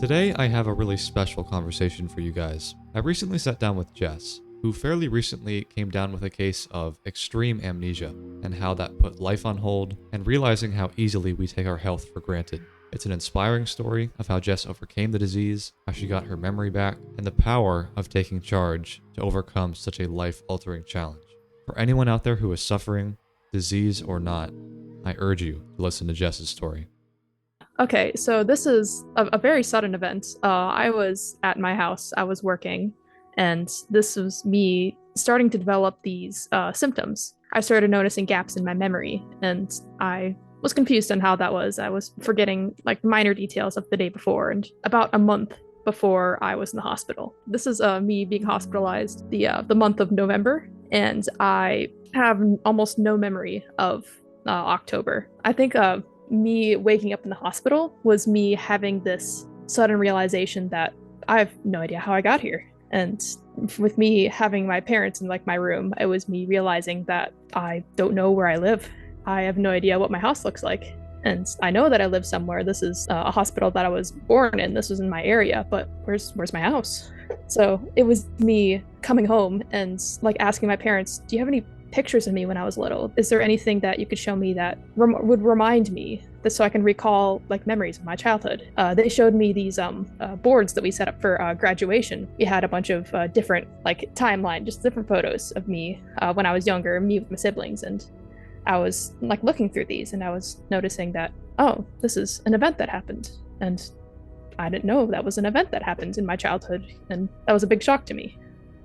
Today, I have a really special conversation for you guys. I recently sat down with Jess, who fairly recently came down with a case of extreme amnesia, and how that put life on hold, and realizing how easily we take our health for granted. It's an inspiring story of how Jess overcame the disease, how she got her memory back, and the power of taking charge to overcome such a life-altering challenge. For anyone out there who is suffering, disease or not, I urge you to listen to Jess's story. Okay, so this is a very sudden event. I was at my house, I was working, and this was me starting to develop these symptoms. I started noticing gaps in my memory, and I was confused on how that was. I was forgetting like minor details of the day before, and about a month before I was in the hospital. This is me being hospitalized the month of November, and I have almost no memory of October. I think me waking up in the hospital was me having this sudden realization that I have no idea how I got here. And with me having my parents in like my room, it was me realizing that I don't know where I live. I have no idea what my house looks like. And I know that I live somewhere. This is a hospital that I was born in. This was in my area, but where's my house? So it was me coming home and like asking my parents, do you have any pictures of me when I was little? Is there anything that you could show me that would remind me that so I can recall like memories of my childhood? They showed me these boards that we set up for graduation. We had a bunch of different like timeline, just different photos of me when I was younger, me with my siblings, and I was like looking through these and I was noticing that, oh, this is an event that happened, and I didn't know that was an event that happened in my childhood, and that was a big shock to me.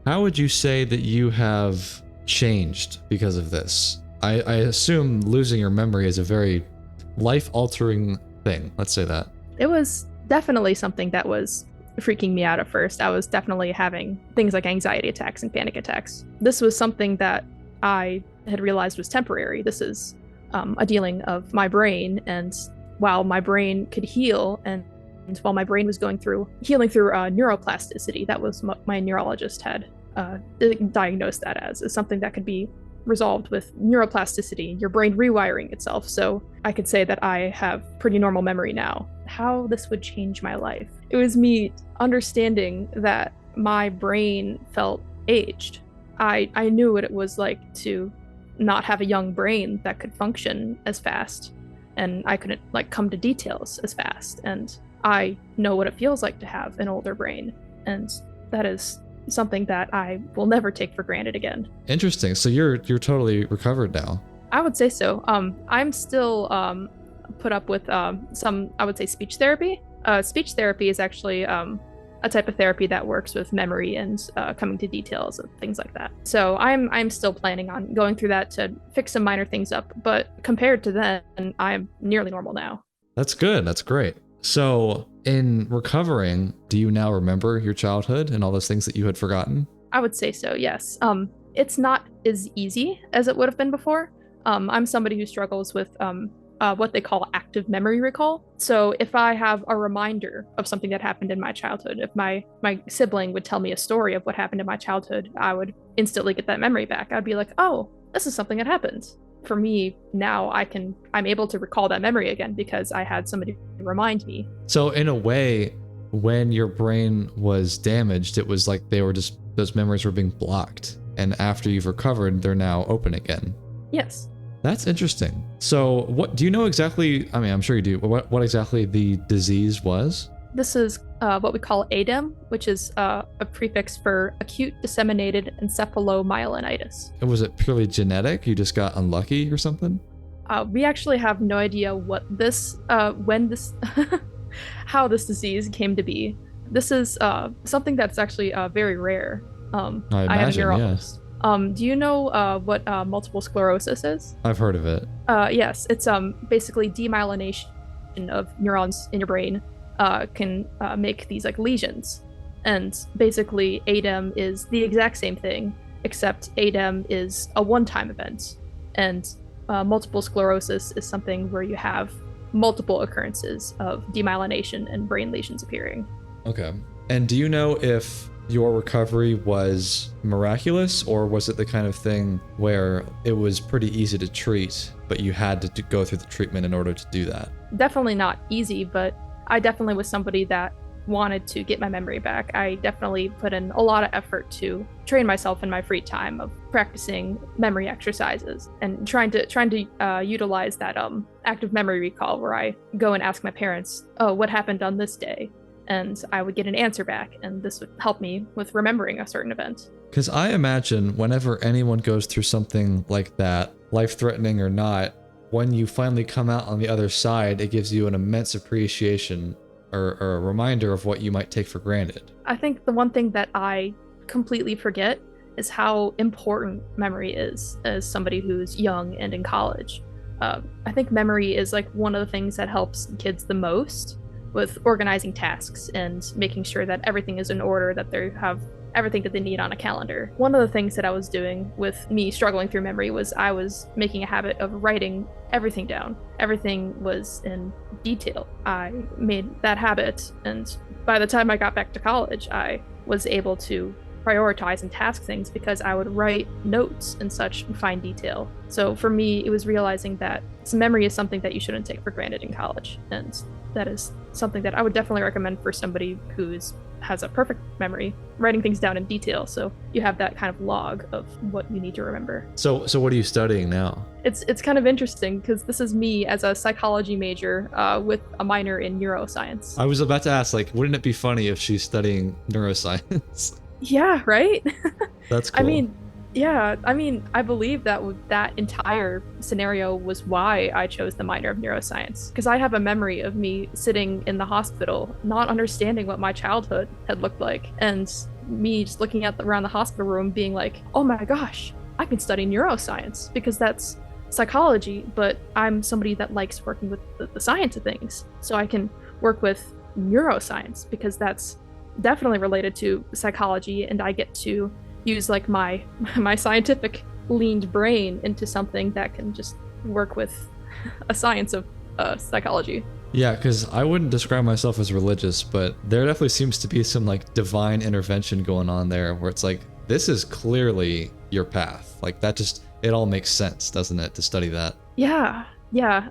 How would you say that you have changed because of this? I assume losing your memory is a very life-altering thing. Let's say that. It was definitely something that was freaking me out at first. I was definitely having things like anxiety attacks and panic attacks. This was something that I had realized was temporary. This is a dealing of my brain, and while my brain could heal and while my brain was going through healing through neuroplasticity, that was what my neurologist had diagnosed that as, is something that could be resolved with neuroplasticity, your brain rewiring itself. So I could say that I have pretty normal memory now. How this would change my life. It was me understanding that my brain felt aged. I knew what it was like to not have a young brain that could function as fast, and I couldn't like come to details as fast. And I know what it feels like to have an older brain, and that is something that I will never take for granted again. Interesting. So you're totally recovered now. I would say so. I'm still put up with some, I would say, speech therapy. Speech therapy is actually a type of therapy that works with memory and coming to details and things like that. So I'm still planning on going through that to fix some minor things up. But compared to then, I'm nearly normal now. That's good. That's great. So in recovering, do you now remember your childhood and all those things that you had forgotten? I would say so, yes. It's not as easy as it would have been before. I'm somebody who struggles with what they call active memory recall. So if I have a reminder of something that happened in my childhood, if my sibling would tell me a story of what happened in my childhood, I would instantly get that memory back. I'd be like, oh, this is something that happened. For me now, I'm able to recall that memory again because I had somebody remind me. So in a way, when your brain was damaged, it was like those memories were being blocked. And after you've recovered, they're now open again. Yes. That's interesting. So what do you know exactly? I mean, I'm sure you do. What exactly the disease was? This is what we call ADEM, which is a prefix for acute disseminated encephalomyelitis. And was it purely genetic? You just got unlucky or something? We actually have no idea what this, how this disease came to be. This is something that's actually very rare. I I have a imagine, neurologist. Do you know what multiple sclerosis is? I've heard of it. Yes, it's basically demyelination of neurons in your brain can make these like lesions. And basically ADEM is the exact same thing, except ADEM is a one-time event. And multiple sclerosis is something where you have multiple occurrences of demyelination and brain lesions appearing. Okay. And do you know if your recovery was miraculous, or was it the kind of thing where it was pretty easy to treat, but you had to go through the treatment in order to do that? Definitely not easy, but I definitely was somebody that wanted to get my memory back, I definitely put in a lot of effort to train myself in my free time of practicing memory exercises and trying to utilize that active memory recall where I go and ask my parents, "Oh, what happened on this day?" And I would get an answer back, and this would help me with remembering a certain event. Because I imagine whenever anyone goes through something like that, life-threatening or not, when you finally come out on the other side, it gives you an immense appreciation or a reminder of what you might take for granted. I think the one thing that I completely forget is how important memory is as somebody who's young and in college. I think memory is like one of the things that helps kids the most with organizing tasks and making sure that everything is in order, that they have everything that they need on a calendar. One of the things that I was doing with me struggling through memory was I was making a habit of writing everything down. Everything was in detail. I made that habit, and by the time I got back to college, I was able to prioritize and task things because I would write notes in such fine detail. So for me, it was realizing that memory is something that you shouldn't take for granted in college, and that is something that I would definitely recommend for somebody has a perfect memory, writing things down in detail so you have that kind of log of what you need to remember. So what are you studying now? It's kind of interesting because this is me as a psychology major with a minor in neuroscience. I was about to ask, like, wouldn't it be funny if she's studying neuroscience? Yeah, right? That's cool. I believe that entire scenario was why I chose the minor of neuroscience. Because I have a memory of me sitting in the hospital, not understanding what my childhood had looked like, and me just looking around the hospital room being like, oh my gosh, I can study neuroscience because that's psychology, but I'm somebody that likes working with the science of things. So I can work with neuroscience because that's definitely related to psychology, and I get to use like my scientific leaned brain into something that can just work with a science of psychology. Yeah, because I wouldn't describe myself as religious, but there definitely seems to be some like divine intervention going on there where it's like, this is clearly your path. Like that just, it all makes sense, doesn't it, to study that? Yeah.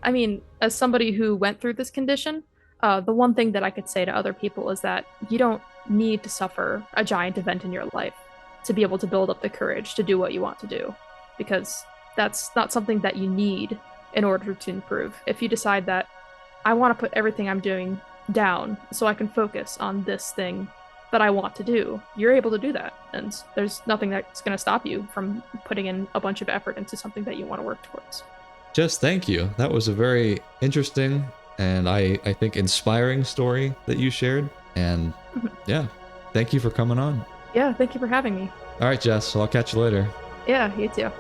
I mean, as somebody who went through this condition, the one thing that I could say to other people is that you don't need to suffer a giant event in your life to be able to build up the courage to do what you want to do, because that's not something that you need in order to improve. If you decide that I want to put everything I'm doing down so I can focus on this thing that I want to do, you're able to do that. And there's nothing that's going to stop you from putting in a bunch of effort into something that you want to work towards. Jess, thank you. That was a very interesting and I think inspiring story that you shared. And yeah, thank you for coming on. Yeah, thank you for having me. All right, Jess, so I'll catch you later. Yeah, you too.